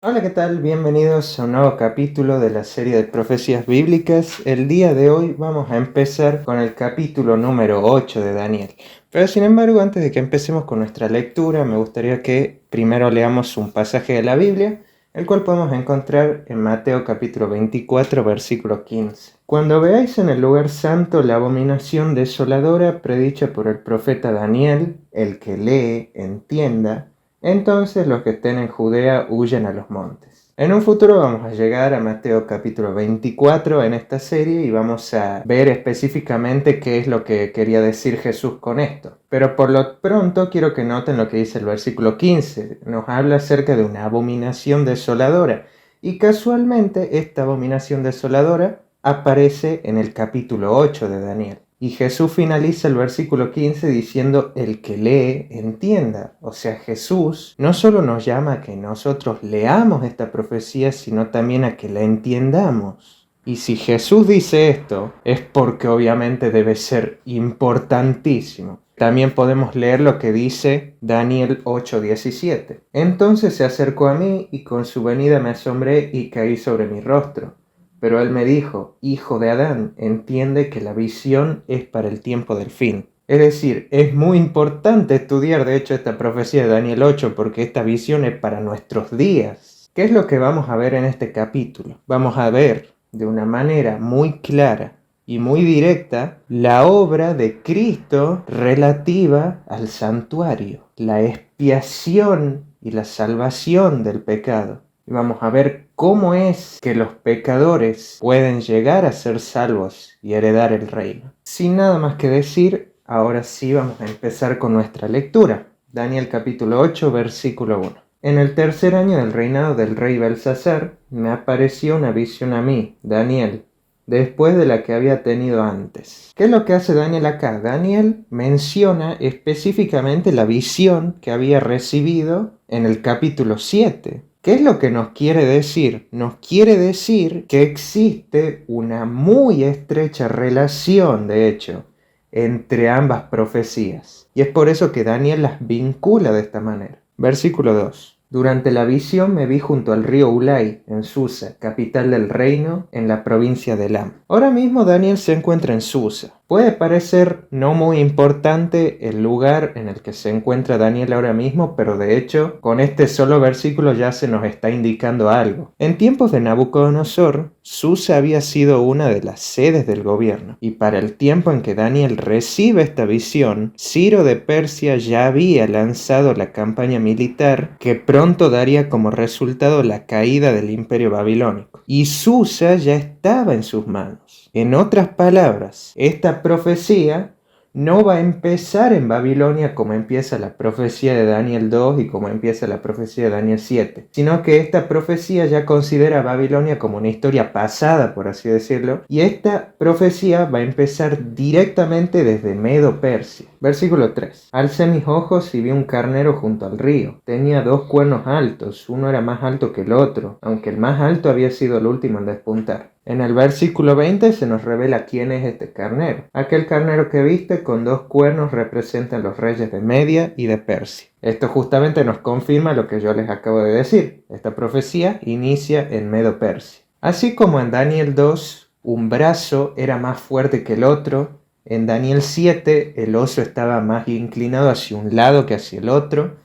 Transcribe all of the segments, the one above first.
Hola, ¿qué tal? Bienvenidos a un nuevo capítulo de la serie de profecías bíblicas. El día de hoy vamos a empezar con el capítulo número 8 de Daniel. Pero sin embargo, antes de que empecemos con nuestra lectura, me gustaría que primero leamos un pasaje de la Biblia, el cual podemos encontrar en Mateo capítulo 24, versículo 15. Cuando veáis en el lugar santo la abominación desoladora predicha por el profeta Daniel, el que lee, entienda. Entonces los que estén en Judea huyen a los montes. En un futuro vamos a llegar a Mateo capítulo 24 en esta serie y vamos a ver específicamente qué es lo que quería decir Jesús con esto. Pero por lo pronto quiero que noten lo que dice el versículo 15. Nos habla acerca de una abominación desoladora. Y casualmente esta abominación desoladora aparece en el capítulo 8 de Daniel. Y Jesús finaliza el versículo 15 diciendo, el que lee, entienda. O sea, Jesús no solo nos llama a que nosotros leamos esta profecía, sino también a que la entiendamos. Y si Jesús dice esto, es porque obviamente debe ser importantísimo. También podemos leer lo que dice Daniel 8:17. Entonces se acercó a mí y con su venida me asombré y caí sobre mi rostro. Pero él me dijo, hijo de Adán, entiende que la visión es para el tiempo del fin. Es decir, es muy importante estudiar de hecho esta profecía de Daniel 8 porque esta visión es para nuestros días. ¿Qué es lo que vamos a ver en este capítulo? Vamos a ver de una manera muy clara y muy directa la obra de Cristo relativa al santuario, la expiación y la salvación del pecado. Y vamos a ver cómo es que los pecadores pueden llegar a ser salvos y heredar el reino. Sin nada más que decir, ahora sí vamos a empezar con nuestra lectura. Daniel capítulo 8, versículo 1. En el tercer año del reinado del rey Belsasar, me apareció una visión a mí, Daniel, después de la que había tenido antes. ¿Qué es lo que hace Daniel acá? Daniel menciona específicamente la visión que había recibido en el capítulo 7. ¿Qué es lo que nos quiere decir? Nos quiere decir que existe una muy estrecha relación, de hecho, entre ambas profecías. Y es por eso que Daniel las vincula de esta manera. Versículo 2. Durante la visión me vi junto al río Ulai, en Susa, capital del reino, en la provincia de Elam. Ahora mismo Daniel se encuentra en Susa. Puede parecer no muy importante el lugar en el que se encuentra Daniel ahora mismo, pero de hecho, con este solo versículo ya se nos está indicando algo. En tiempos de Nabucodonosor, Susa había sido una de las sedes del gobierno, y para el tiempo en que Daniel recibe esta visión, Ciro de Persia ya había lanzado la campaña militar que pronto daría como resultado la caída del imperio babilónico, y Susa ya estaba en sus manos. En otras palabras, esta profecía no va a empezar en Babilonia como empieza la profecía de Daniel 2 y como empieza la profecía de Daniel 7, sino que esta profecía ya considera a Babilonia como una historia pasada, por así decirlo, y esta profecía va a empezar directamente desde Medo-Persia. Versículo 3. Alcé mis ojos y vi un carnero junto al río. Tenía dos cuernos altos, uno era más alto que el otro, aunque el más alto había sido el último en despuntar. En el versículo 20 se nos revela quién es este carnero. Aquel carnero que viste con dos cuernos representa a los reyes de Media y de Persia. Esto justamente nos confirma lo que yo les acabo de decir. Esta profecía inicia en Medo-Persia. Así como en Daniel 2, un brazo era más fuerte que el otro, en Daniel 7 el oso estaba más inclinado hacia un lado que hacia el otro.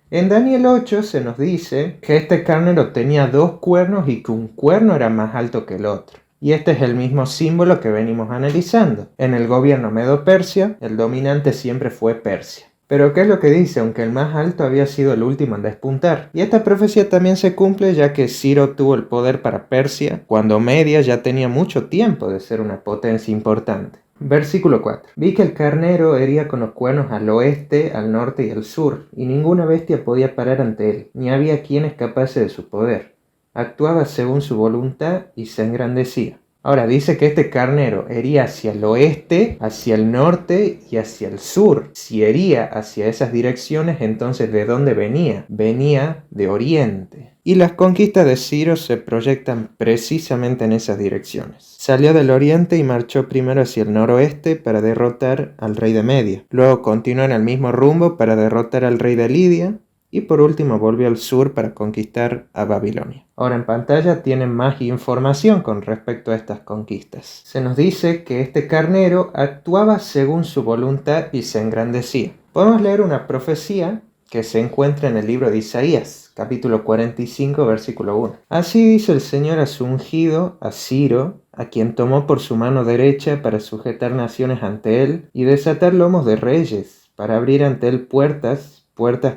En Daniel 8 se nos dice que este carnero tenía dos cuernos y que un cuerno era más alto que el otro. Y este es el mismo símbolo que venimos analizando. En el gobierno Medo-Persia, el dominante siempre fue Persia. Pero ¿qué es lo que dice? Aunque el más alto había sido el último en despuntar. Y esta profecía también se cumple ya que Ciro tuvo el poder para Persia cuando Media ya tenía mucho tiempo de ser una potencia importante. Versículo 4. Vi que el carnero hería con los cuernos al oeste, al norte y al sur, y ninguna bestia podía parar ante él, ni había quien escapase de su poder. Actuaba según su voluntad y se engrandecía. Ahora dice que este carnero hería hacia el oeste, hacia el norte y hacia el sur. Si hería hacia esas direcciones, entonces ¿de dónde venía? Venía de oriente. Y las conquistas de Ciro se proyectan precisamente en esas direcciones. Salió del oriente y marchó primero hacia el noroeste para derrotar al rey de Media. Luego continuó en el mismo rumbo para derrotar al rey de Lidia y por último volvió al sur para conquistar a Babilonia. Ahora en pantalla tienen más información con respecto a estas conquistas. Se nos dice que este carnero actuaba según su voluntad y se engrandecía. Podemos leer una profecía que se encuentra en el libro de Isaías, capítulo 45, versículo 1. Así dice el Señor a su ungido, a Ciro, a quien tomó por su mano derecha para sujetar naciones ante él y desatar lomos de reyes, para abrir ante él puertas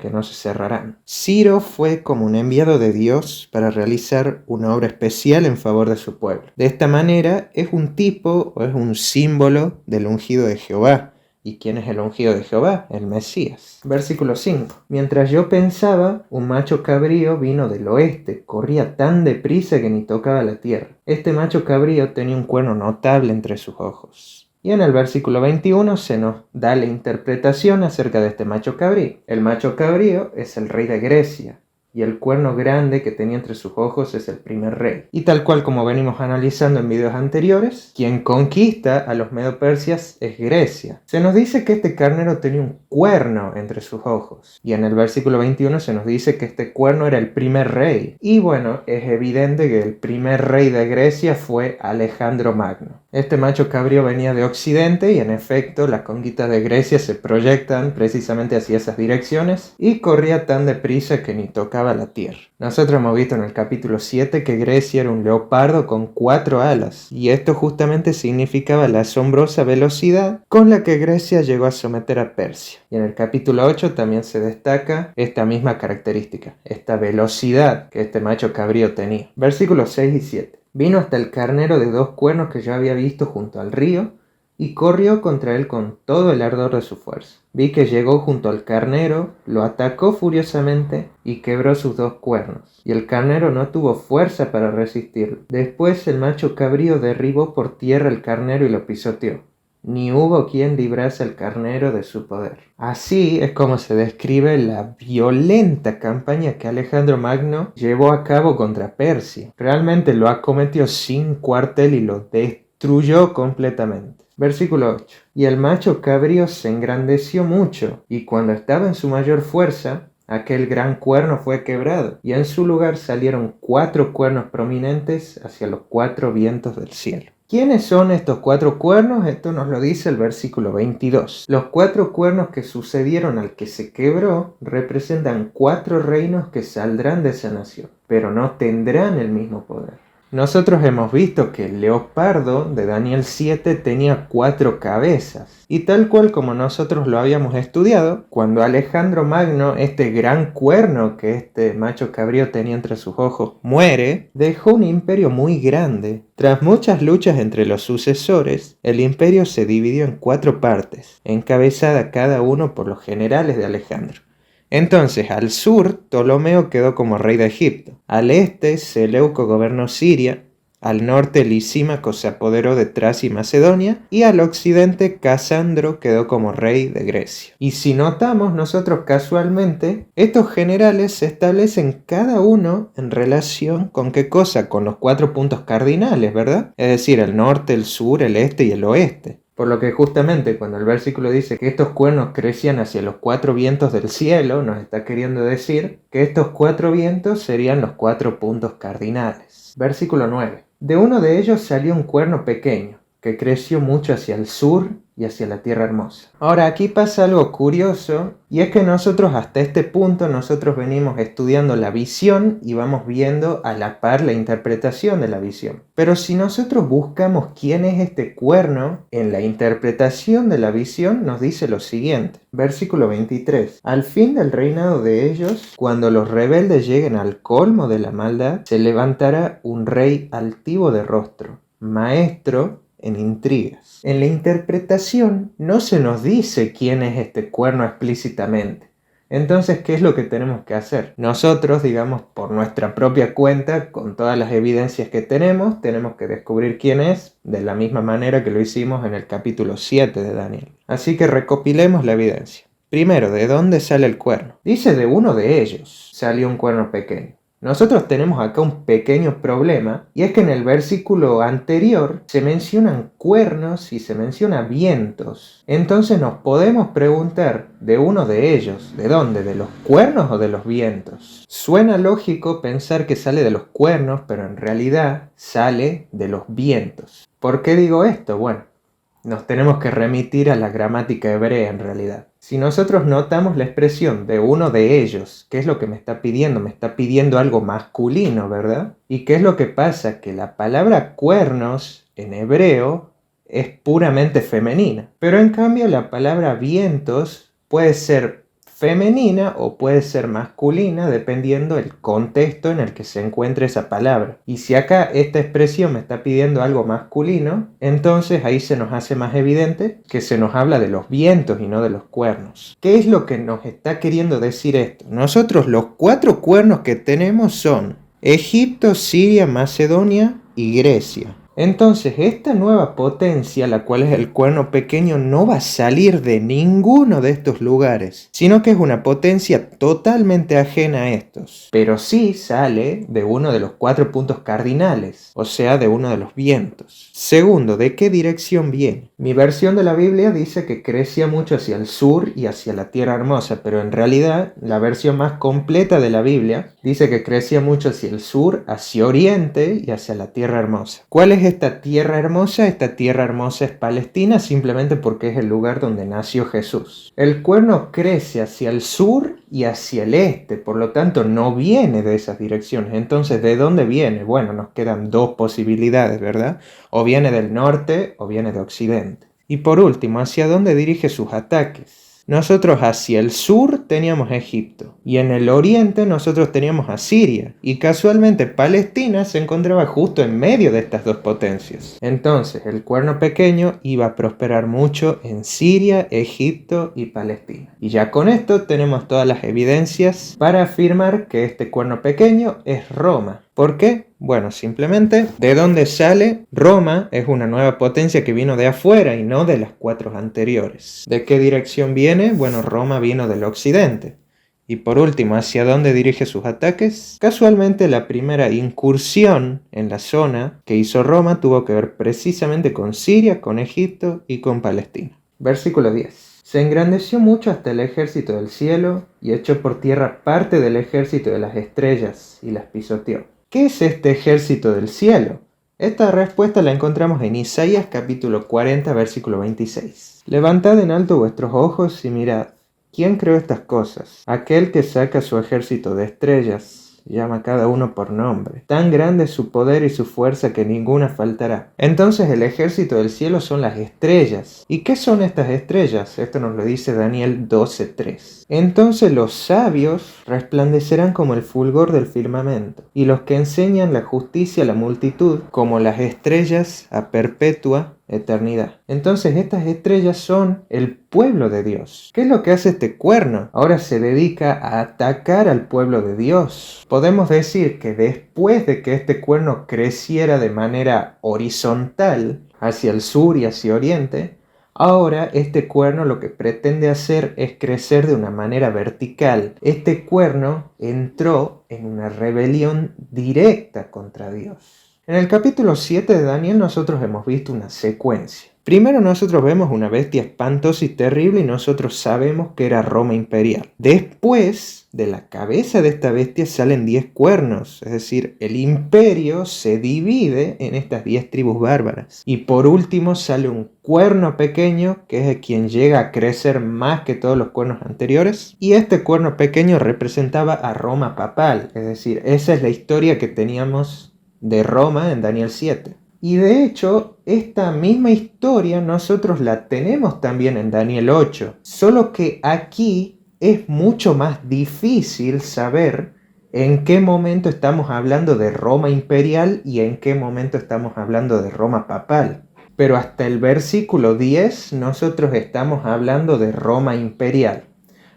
que no se cerrarán. Ciro fue como un enviado de Dios para realizar una obra especial en favor de su pueblo. De esta manera es un tipo o es un símbolo del ungido de Jehová. ¿Y quién es el ungido de Jehová? El Mesías. Versículo 5. Mientras yo pensaba, un macho cabrío vino del oeste, corría tan deprisa que ni tocaba la tierra. Este macho cabrío tenía un cuerno notable entre sus ojos. Y en el versículo 21 se nos da la interpretación acerca de este macho cabrío. El macho cabrío es el rey de Grecia, y el cuerno grande que tenía entre sus ojos es el primer rey. Y tal cual como venimos analizando en videos anteriores, quien conquista a los medo-persias es Grecia. Se nos dice que este carnero tenía un cuerno entre sus ojos. Y en el versículo 21 se nos dice que este cuerno era el primer rey. Y bueno, es evidente que el primer rey de Grecia fue Alejandro Magno. Este macho cabrío venía de Occidente y en efecto las conquistas de Grecia se proyectan precisamente hacia esas direcciones y corría tan deprisa que ni tocaba la tierra. Nosotros hemos visto en el capítulo 7 que Grecia era un leopardo con 4 alas y esto justamente significaba la asombrosa velocidad con la que Grecia llegó a someter a Persia. Y en el capítulo 8 también se destaca esta misma característica, esta velocidad que este macho cabrío tenía. Versículos 6 y 7. Vino hasta el carnero de 2 cuernos que yo había visto junto al río, y corrió contra él con todo el ardor de su fuerza. Vi que llegó junto al carnero, lo atacó furiosamente y quebró sus 2 cuernos. Y el carnero no tuvo fuerza para resistirlo. Después el macho cabrío derribó por tierra el carnero y lo pisoteó. Ni hubo quien librase al carnero de su poder. Así es como se describe la violenta campaña que Alejandro Magno llevó a cabo contra Persia. Realmente lo acometió sin cuartel y lo destruyó completamente. Versículo 8. Y el macho cabrío se engrandeció mucho, y cuando estaba en su mayor fuerza, aquel gran cuerno fue quebrado, y en su lugar salieron 4 cuernos prominentes hacia los 4 vientos del cielo. ¿Quiénes son estos 4 cuernos? Esto nos lo dice el versículo 22. Los 4 cuernos que sucedieron al que se quebró representan 4 reinos que saldrán de esa nación, pero no tendrán el mismo poder. Nosotros hemos visto que el leopardo de Daniel 7 tenía 4 cabezas. Y tal cual como nosotros lo habíamos estudiado, cuando Alejandro Magno, este gran cuerno que este macho cabrío tenía entre sus ojos, muere, dejó un imperio muy grande. Tras muchas luchas entre los sucesores, el imperio se dividió en 4 partes, encabezada cada uno por los generales de Alejandro. Entonces, al sur, Ptolomeo quedó como rey de Egipto. Al este, Seleuco gobernó Siria. Al norte, Lisímaco se apoderó de Tracia y Macedonia. Y al occidente, Casandro quedó como rey de Grecia. Y si notamos nosotros casualmente, estos generales se establecen cada uno en relación con qué cosa, con los 4 puntos cardinales, ¿verdad? Es decir, el norte, el sur, el este y el oeste. Por lo que justamente cuando el versículo dice que estos cuernos crecían hacia los 4 vientos del cielo, nos está queriendo decir que estos 4 vientos serían los 4 puntos cardinales. Versículo 9. De uno de ellos salió un cuerno pequeño, que creció mucho hacia el sur y hacia la tierra hermosa. Ahora aquí pasa algo curioso, y es que nosotros hasta este punto nosotros venimos estudiando la visión y vamos viendo a la par la interpretación de la visión. Pero si nosotros buscamos quién es este cuerno, en la interpretación de la visión nos dice lo siguiente. Versículo 23. Al fin del reinado de ellos, cuando los rebeldes lleguen al colmo de la maldad, se levantará un rey altivo de rostro, maestro en intrigas. En la interpretación no se nos dice quién es este cuerno explícitamente. Entonces, ¿qué es lo que tenemos que hacer? Nosotros, digamos, por nuestra propia cuenta, con todas las evidencias que tenemos que descubrir quién es, de la misma manera que lo hicimos en el capítulo 7 de Daniel. Así que recopilemos la evidencia. Primero, ¿de dónde sale el cuerno? Dice de uno de ellos salió un cuerno pequeño. Nosotros tenemos acá un pequeño problema, y es que en el versículo anterior se mencionan cuernos y se menciona vientos. Entonces nos podemos preguntar de uno de ellos, ¿de dónde? ¿De los cuernos o de los vientos? Suena lógico pensar que sale de los cuernos, pero en realidad sale de los vientos. ¿Por qué digo esto? Bueno, nos tenemos que remitir a la gramática hebrea en realidad. Si nosotros notamos la expresión de uno de ellos, ¿qué es lo que me está pidiendo? Me está pidiendo algo masculino, ¿verdad? ¿Y qué es lo que pasa? Que la palabra cuernos en hebreo es puramente femenina. Pero en cambio la palabra vientos puede ser femenina o puede ser masculina dependiendo del contexto en el que se encuentre esa palabra. Y si acá esta expresión me está pidiendo algo masculino, entonces ahí se nos hace más evidente que se nos habla de los vientos y no de los cuernos. ¿Qué es lo que nos está queriendo decir esto? Nosotros los 4 cuernos que tenemos son Egipto, Siria, Macedonia y Grecia. Entonces, esta nueva potencia, la cual es el cuerno pequeño, no va a salir de ninguno de estos lugares, sino que es una potencia totalmente ajena a estos. Pero sí sale de uno de los 4 puntos cardinales, o sea, de uno de los vientos. Segundo, ¿de qué dirección viene? Mi versión de la Biblia dice que crecía mucho hacia el sur y hacia la tierra hermosa, pero en realidad la versión más completa de la Biblia dice que crecía mucho hacia el sur, hacia oriente y hacia la tierra hermosa. ¿Cuál es esta tierra hermosa? Esta tierra hermosa es Palestina, simplemente porque es el lugar donde nació Jesús. El cuerno crece hacia el sur y hacia el este, por lo tanto no viene de esas direcciones. Entonces, ¿de dónde viene? Bueno, nos quedan 2 posibilidades, ¿verdad? O viene del norte o viene de occidente. Y por último, ¿hacia dónde dirige sus ataques? Nosotros hacia el sur teníamos Egipto y en el oriente nosotros teníamos a Siria, y casualmente Palestina se encontraba justo en medio de estas 2 potencias. Entonces el cuerno pequeño iba a prosperar mucho en Siria, Egipto y Palestina. Y ya con esto tenemos todas las evidencias para afirmar que este cuerno pequeño es Roma. ¿Por qué? Bueno, simplemente, ¿de dónde sale? Roma es una nueva potencia que vino de afuera y no de las 4 anteriores. ¿De qué dirección viene? Bueno, Roma vino del occidente. Y por último, ¿hacia dónde dirige sus ataques? Casualmente, la primera incursión en la zona que hizo Roma tuvo que ver precisamente con Siria, con Egipto y con Palestina. Versículo 10. Se engrandeció mucho hasta el ejército del cielo y echó por tierra parte del ejército de las estrellas y las pisoteó. ¿Qué es este ejército del cielo? Esta respuesta la encontramos en Isaías capítulo 40, versículo 26. Levantad en alto vuestros ojos y mirad. ¿Quién creó estas cosas? Aquel que saca su ejército de estrellas. Llama a cada uno por nombre. Tan grande es su poder y su fuerza que ninguna faltará. Entonces el ejército del cielo son las estrellas. ¿Y qué son estas estrellas? Esto nos lo dice Daniel 12:3. Entonces los sabios resplandecerán como el fulgor del firmamento, y los que enseñan la justicia a la multitud como las estrellas a perpetua eternidad. Entonces estas estrellas son el pueblo de Dios. ¿Qué es lo que hace este cuerno? Ahora se dedica a atacar al pueblo de Dios. Podemos decir que después de que este cuerno creciera de manera horizontal hacia el sur y hacia oriente, ahora este cuerno lo que pretende hacer es crecer de una manera vertical. Este cuerno entró en una rebelión directa contra Dios. En el capítulo 7 de Daniel nosotros hemos visto una secuencia. Primero nosotros vemos una bestia espantosa y terrible y nosotros sabemos que era Roma imperial. Después de la cabeza de esta bestia salen 10 cuernos, es decir, el imperio se divide en estas 10 tribus bárbaras. Y por último sale un cuerno pequeño que es el quien llega a crecer más que todos los cuernos anteriores. Y este cuerno pequeño representaba a Roma papal, es decir, esa es la historia que teníamos de Roma en Daniel 7. Y de hecho, esta misma historia nosotros la tenemos también en Daniel 8, solo que aquí es mucho más difícil saber en qué momento estamos hablando de Roma imperial y en qué momento estamos hablando de Roma papal. Pero hasta el versículo 10 nosotros estamos hablando de Roma imperial.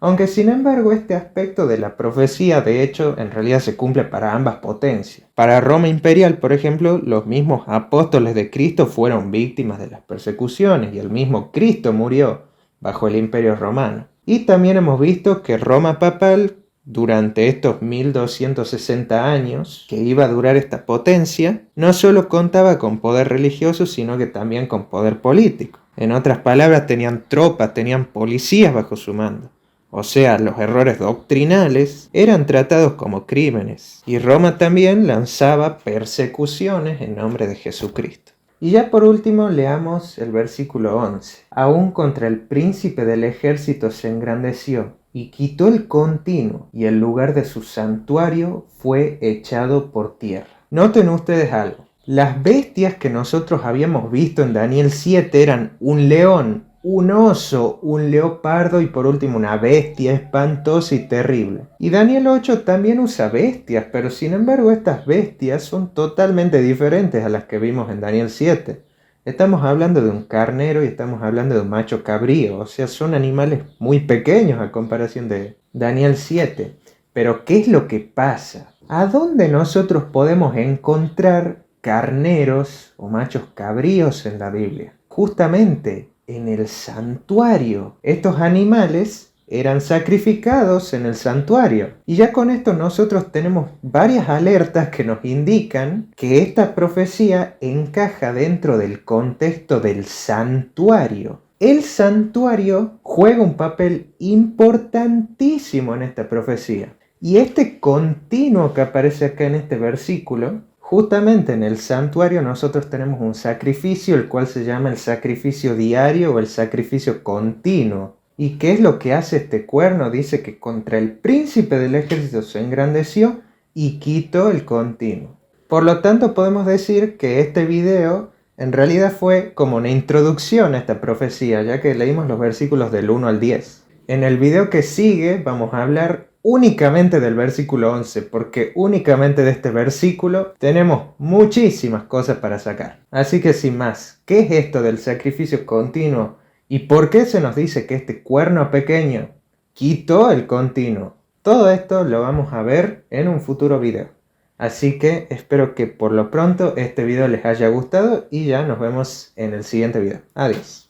Aunque sin embargo este aspecto de la profecía de hecho en realidad se cumple para ambas potencias. Para Roma imperial, por ejemplo, los mismos apóstoles de Cristo fueron víctimas de las persecuciones y el mismo Cristo murió bajo el imperio romano. Y también hemos visto que Roma papal durante estos 1260 años que iba a durar esta potencia, no solo contaba con poder religioso, sino que también con poder político. En otras palabras, tenían tropas, tenían policías bajo su mando. O sea, los errores doctrinales eran tratados como crímenes. Y Roma también lanzaba persecuciones en nombre de Jesucristo. Y ya por último leamos el versículo 11. Aún contra el príncipe del ejército se engrandeció y quitó el continuo, y el lugar de su santuario fue echado por tierra. Noten ustedes algo. Las bestias que nosotros habíamos visto en Daniel 7 eran un león, un oso, un leopardo y por último una bestia espantosa y terrible. Y Daniel 8 también usa bestias, pero sin embargo estas bestias son totalmente diferentes a las que vimos en Daniel 7. Estamos hablando de un carnero y estamos hablando de un macho cabrío, o sea, son animales muy pequeños a comparación de Daniel 7. Pero ¿qué es lo que pasa? ¿A dónde nosotros podemos encontrar carneros o machos cabríos en la Biblia? Justamente en el santuario. Estos animales eran sacrificados en el santuario. Y ya con esto nosotros tenemos varias alertas que nos indican que esta profecía encaja dentro del contexto del santuario. El santuario juega un papel importantísimo en esta profecía. Y este continuo que aparece acá en este versículo, justamente en el santuario nosotros tenemos un sacrificio, el cual se llama el sacrificio diario o el sacrificio continuo. ¿Y qué es lo que hace este cuerno? Dice que contra el príncipe del ejército se engrandeció y quitó el continuo. Por lo tanto, podemos decir que este video en realidad fue como una introducción a esta profecía, ya que leímos los versículos del 1 al 10. En el video que sigue vamos a hablar únicamente del versículo 11, porque únicamente de este versículo tenemos muchísimas cosas para sacar. Así que sin más, ¿qué es esto del sacrificio continuo? ¿Y por qué se nos dice que este cuerno pequeño quitó el continuo? Todo esto lo vamos a ver en un futuro video. Así que espero que por lo pronto este video les haya gustado y ya nos vemos en el siguiente video. Adiós.